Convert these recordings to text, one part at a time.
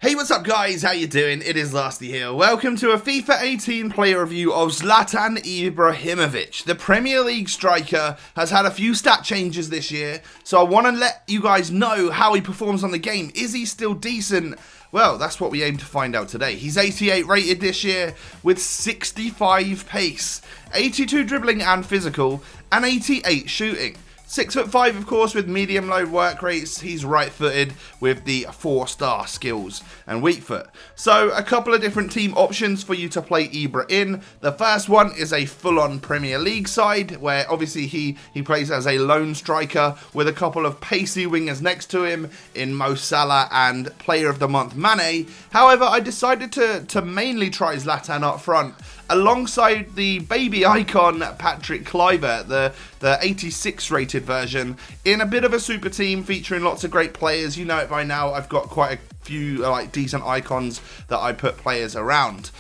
Hey, what's up guys, how you doing? It is Lasty here. Welcome to a FIFA 18 player review of ZLATAN IBRAHIMOVIC. The Premier League striker has had a few stat changes this year, so I want to let you guys know how he performs on the game. Is he still decent? Well, that's what we aim to find out today. He's 88 rated this year with 65 pace, 82 dribbling and physical, and 88 shooting. 6'5", of course, with medium low work rates. He's right-footed with the 4-star skills and weak foot. So a couple of different team options for you to play Ibra in. The first one is a full-on Premier League side, where obviously he plays as a lone striker with a couple of pacey wingers next to him in Mo Salah and Player of the Month Mane. However, I decided to mainly try Zlatan up front, alongside the baby icon Patrick Kluivert, the 86 rated version, in a bit of a super team featuring lots of great players. You know it by now, I've got quite a few decent icons that I put players around.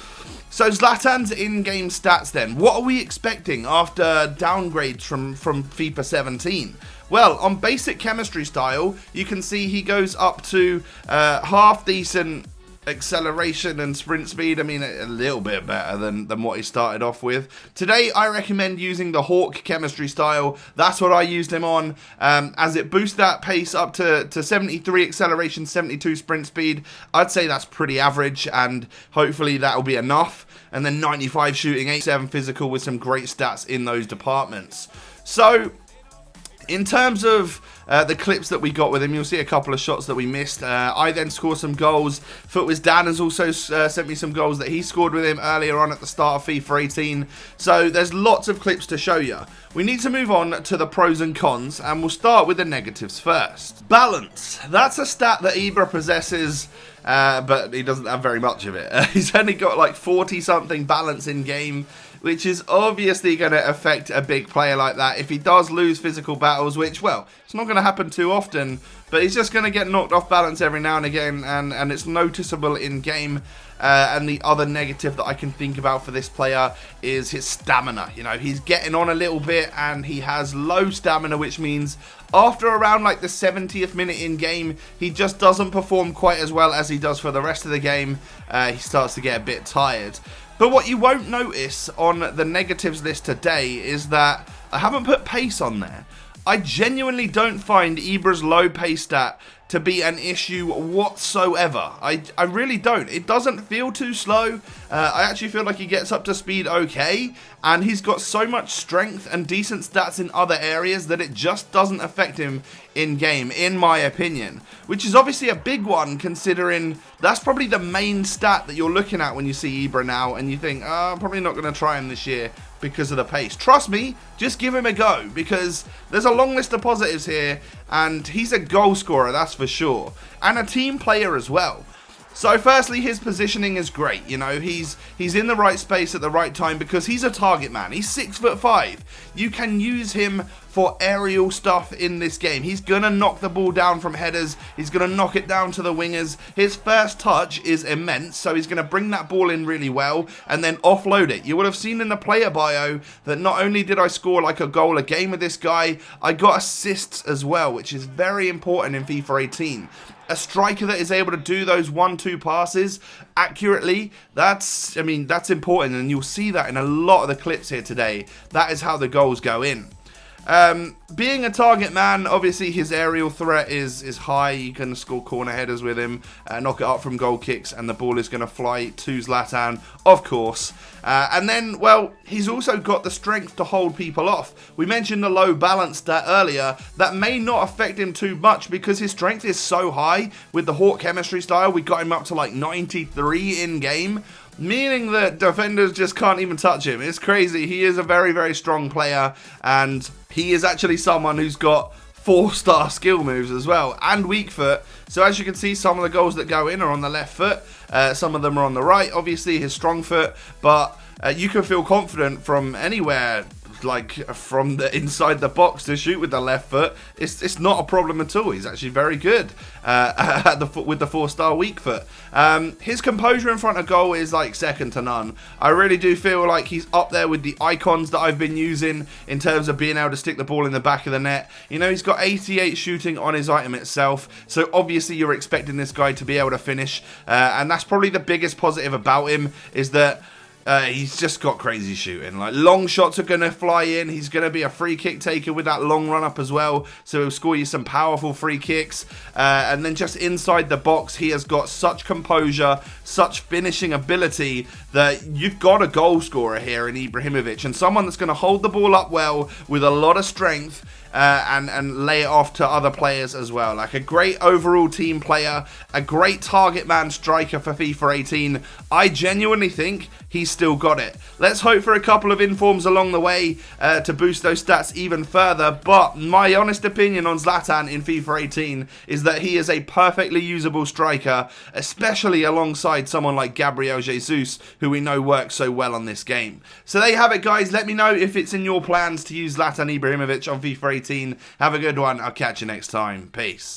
So Zlatan's in-game stats then. What are we expecting after downgrades from FIFA 17? Well, on basic chemistry style, you can see he goes up to half decent acceleration and sprint speed. I mean, a little bit better than what he started off with. Today, I recommend using the Hawk chemistry style. That's what I used him on, as it boosts that pace up to 73 acceleration, 72 sprint speed. I'd say that's pretty average, and hopefully that'll be enough. And then 95 shooting, 87 physical with some great stats in those departments. So, in terms of the clips that we got with him, you'll see a couple of shots that we missed. I then scored some goals. FUTWIZ Dan has also sent me some goals that he scored with him earlier on at the start of FIFA 18. So there's lots of clips to show you. We need to move on to the pros and cons, and we'll start with the negatives first. Balance. That's a stat that Ibra possesses, but he doesn't have very much of it. He's only got like 40-something balance in game, which is obviously going to affect a big player like that. If he does lose physical battles, which, well, it's not going to happen too often, but he's just going to get knocked off balance every now and again, and it's noticeable in game. And the other negative that I can think about for this player is his stamina. You know, he's getting on a little bit and he has low stamina, which means after around like the 70th minute in game, he just doesn't perform quite as well as he does for the rest of the game. He starts to get a bit tired. But what you won't notice on the negatives list today is that I haven't put pace on there. I genuinely don't find Ibra's low pace stat to be an issue whatsoever. I really don't. It doesn't feel too slow. I actually feel like he gets up to speed okay, and he's got so much strength and decent stats in other areas that it just doesn't affect him in game, in my opinion. Which is obviously a big one, considering that's probably the main stat that you're looking at when you see Ibra now, and you think, oh, I'm probably not going to try him this year because of the pace. Trust me, just give him a go, because there's a long list of positives here, and he's a goal scorer, that's for sure, and a team player as well. So firstly, his positioning is great. You know, he's in the right space at the right time because he's a target man. He's 6'5". You can use him for aerial stuff in this game. He's gonna knock the ball down from headers. He's gonna knock it down to the wingers. His first touch is immense, so he's gonna bring that ball in really well and then offload it. You would have seen in the player bio that not only did I score like a goal a game with this guy, I got assists as well, which is very important in FIFA 18. A striker that is able to do those 1-2 passes accurately, that's important, and you'll see that in a lot of the clips here today. That is how the goals go in. Being a target man, obviously his aerial threat is high. You can score corner headers with him, knock it up from goal kicks, and the ball is going to fly to Zlatan, of course. And then, well, he's also got the strength to hold people off. We mentioned the low balance stat earlier. That may not affect him too much because his strength is so high. With the Hawk chemistry style, we got him up to like 93 in game, meaning that defenders just can't even touch him. It's crazy. He is a very, very strong player, and he is actually someone who's got 4-star skill moves as well, and weak foot. So as you can see, some of the goals that go in are on the left foot. Some of them are on the right, obviously his strong foot, but you can feel confident from anywhere like from the inside the box to shoot with the left foot, it's not a problem at all. He's actually very good with the 4-star weak foot. His composure in front of goal is like second to none. I really do feel like he's up there with the icons that I've been using in terms of being able to stick the ball in the back of the net. You know, he's got 88 shooting on his item itself, so obviously you're expecting this guy to be able to finish, and that's probably the biggest positive about him, is that he's just got crazy shooting. Like, long shots are going to fly in. He's going to be a free kick taker with that long run up as well. So he'll score you some powerful free kicks. And then just inside the box, he has got such composure, such finishing ability that you've got a goal scorer here in Ibrahimovic. And someone that's going to hold the ball up well with a lot of strength. And lay it off to other players as well. Like, a great overall team player, a great target man striker for FIFA 18. I genuinely think he's still got it. Let's hope for a couple of informs along the way to boost those stats even further. But my honest opinion on Zlatan in FIFA 18 is that he is a perfectly usable striker, especially alongside someone like Gabriel Jesus, who we know works so well on this game. So there you have it, guys. Let me know if it's in your plans to use Zlatan Ibrahimovic on FIFA 18. Have a good one. I'll catch you next time. Peace.